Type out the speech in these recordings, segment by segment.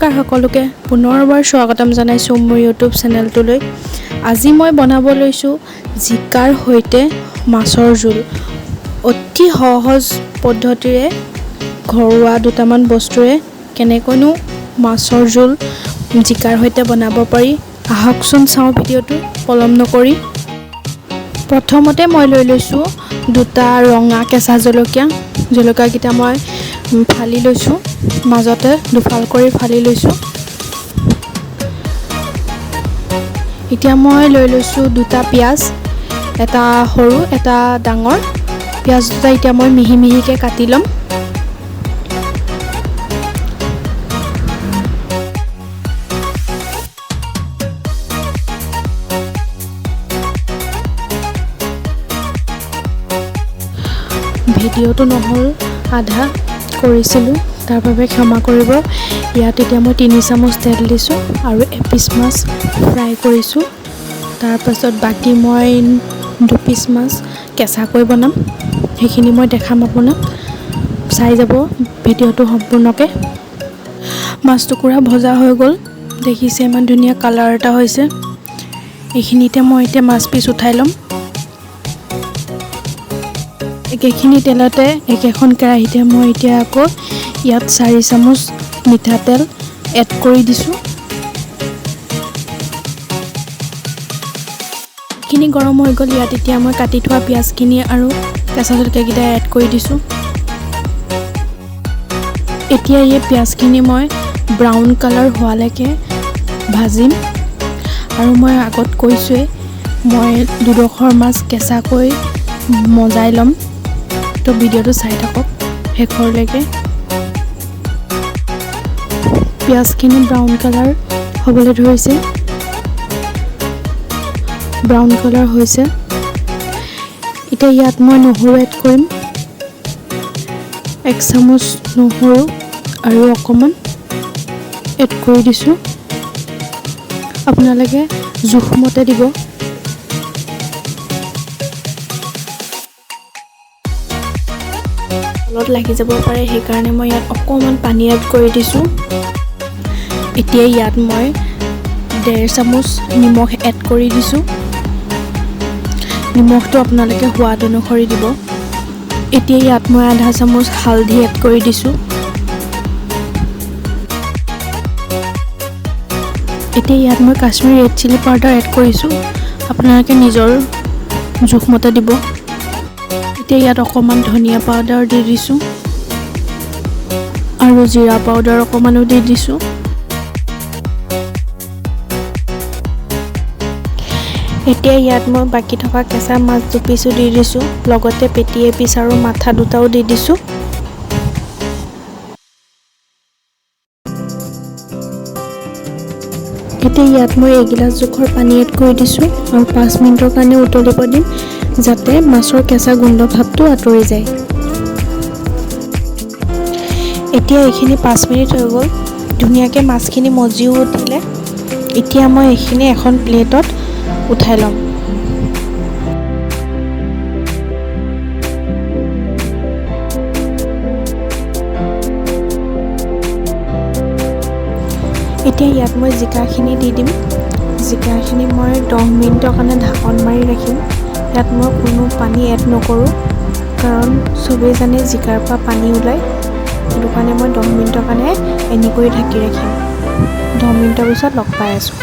নমস্কাৰ সকলোকে পুনৰবাৰ স্বাগতম জনাইছোঁ মোৰ ইউটিউব চেনেলটোলৈ। আজি মই বনাব লৈছোঁ জিকাৰ সৈতে মাছৰ জোল। অতি সহজ পদ্ধতিৰে ঘৰুৱা দুটামান বস্তুৰে কেনেকৈনো মাছৰ জোল জিকাৰ সৈতে বনাব পাৰি। আহকচোন চাওঁ ভিডিঅ'টো পলম নকৰি। প্ৰথমতে মই লৈ লৈছোঁ দুটা ৰঙা কেঁচা জলকীয়াকেইটা মই ফালি লৈছোঁ, মাজতে দুফাল কৰি ফালি লৈছোঁ। এতিয়া মই লৈ লৈছোঁ দুটা পিঁয়াজ, এটা সৰু এটা ডাঙৰ। পিঁয়াজ দুটা এতিয়া মই মিহি মিহিকৈ কাটি ল'ম। ভিডিঅ'টো নহ'ল আধা কৰিছিলোঁ, তাৰ বাবে ক্ষমা কৰিব। ইয়াত এতিয়া মই 3 চামুচ তেল দিছোঁ আৰু এপিচ মাছ ফ্ৰাই কৰিছোঁ। তাৰপাছত বাকী মই 2 পিচ মাছ কেঁচাকৈ বনাম, সেইখিনি মই দেখাম আপোনাক। চাই যাব ভিডিঅ'টো সম্পূৰ্ণকৈ। মাছ টুকুৰা ভজা হৈ গ'ল, দেখিছে ইমান ধুনীয়া কালাৰ এটা হৈছে। এইখিনিতে মই এতিয়া মাছ পিচ উঠাই ল'ম। একেখিনি তেলতে একেখন কেৰাহীতে মই এতিয়া আকৌ ইয়াত 4 চামুচ মিঠাতেল এড কৰি দিছোঁ। এইখিনি গৰম হৈ গ'ল, ইয়াত এতিয়া মই কাটি থোৱা পিঁয়াজখিনি আৰু কেঁচা জলকীয়াকেইটা এড কৰি দিছোঁ। এতিয়া এই পিঁয়াজখিনি মই ব্ৰাউন কালাৰ হোৱালৈকে ভাজিম। আৰু মই আগত কৈছোঁৱেই, মই দুডোখৰ মাছ কেঁচাকৈ মজাই ল'ম, তো ভিডিঅ'টো চাই থাকক শেষৰলৈকে। পিঁয়াজখিনি ব্ৰাউন কালাৰ হ'বলৈ ধৰিছে, ব্ৰাউন কালাৰ হৈছে। এতিয়া ইয়াত মই নহৰু এড কৰিম, 1 চামুচ নহৰু আৰু অকণমান এড কৰি দিছোঁ। আপোনালোকে জোখমতে দিব। তলত লাগি যাব পাৰে, সেইকাৰণে মই ইয়াত অকণমান পানী এড কৰি দিছোঁ। এতিয়া ইয়াত মই 1.5 চামুচ নিমখ এড কৰি দিছোঁ। নিমখটো আপোনালোকে সোৱাদ অনুসৰি দিব। এতিয়া ইয়াত মই আধা চামুচ হালধি এড কৰি দিছোঁ। এতিয়া ইয়াত মই Kashmiri red chilli powder add কৰিছোঁ, আপোনালোকে নিজৰ জোখমতে দিব। এতিয়া ইয়াত অকণমান ধনিয়া পাউডাৰ দি দিছোঁ আৰু জিৰা পাউডাৰ অকণমানো দি দিছোঁ। এতিয়া ইয়াত মই বাকী থকা কেঁচা মাছ 2 পিচো দি দিছোঁ, লগতে পেটি এপিচ আৰু মাথা দুটাও দি দিছোঁ। এতিয়া ইয়াত মই এগিলাচ জোখৰ পানী এড কৰি দিছোঁ আৰু 5 মিনিটৰ কাৰণে উতলিব দিম, যাতে মাছৰ কেঁচা গোন্ধ ভাৱটো আঁতৰি যায়। এতিয়া এইখিনি 5 মিনিট হৈ গ'ল, ধুনীয়াকৈ মাছখিনি মজিও উঠিলে। এতিয়া মই এইখিনি এখন প্লেটত উঠাই ল'ম। এতিয়া ইয়াত মই জিকাখিনি দি দিম। জিকাখিনি মই 10 মিনিটৰ কাৰণে ঢাকন মাৰি ৰাখিম। ইয়াত মই কোনো পানী এড নকৰোঁ, কাৰণ চবেই জানে জিকাৰ পৰা পানী ওলায়। সেইটো কাৰণে মই 10 মিনিটৰ কাৰণে এনেকৈ ঢাকি ৰাখিম। 10 মিনিটৰ পিছত লগ পাই আছোঁ।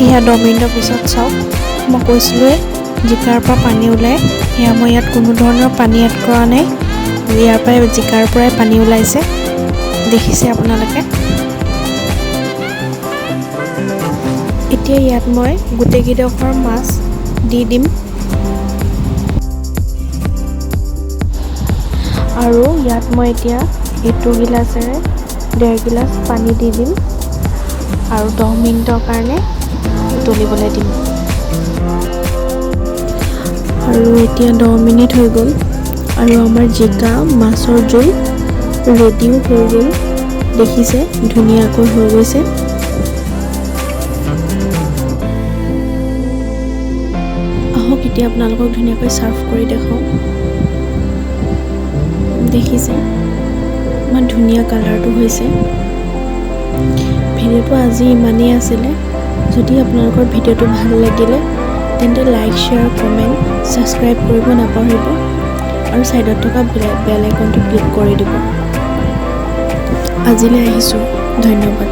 এয়া 10 মিনিটৰ পিছত চাওক, মই কৈছিলোঁৱে জিকাৰ পৰা পানী ওলায়। এয়া মই ইয়াত কোনো ধৰণৰ পানী এড কৰা নাই, ইয়াৰ পৰাই জিকাৰ পৰাই পানী ওলাইছে, দেখিছে আপোনালোকে। এতিয়া ইয়াত মই গোটেইকেইডোখৰ মাছ দি দিম আৰু ইয়াত মই এতিয়া এইটো গিলাচেৰে 1.5 গিলাচ পানী দি দিম আৰু 10 মিনিটৰ কাৰণে উতলিবলৈ দিম। আৰু এতিয়া 10 মিনিট হৈ গ'ল আৰু আমাৰ জিকা মাছৰ জোল ৰেডিও হৈ গ'ল, দেখিছে ধুনীয়াকৈ হৈ গৈছে। আহক এতিয়া আপোনালোকক ধুনীয়াকৈ ছাৰ্ভ কৰি দেখাওঁ। দেখিছে ইমান ধুনীয়া কালাৰটো হৈছে। ভিডিঅ'টো আজি ইমানেই আছিলে। যদি আপোনালোকৰ ভিডিঅ'টো ভাল লাগিলে তেন্তে লাইক, শ্বেয়াৰ, কমেণ্ট, ছাবস্ক্ৰাইব কৰিব নাপাহৰিব আৰু ছাইডত থকা বেল আইকনটো ক্লিক কৰি দিব। আজিলৈ আহিছোঁ, ধন্যবাদ।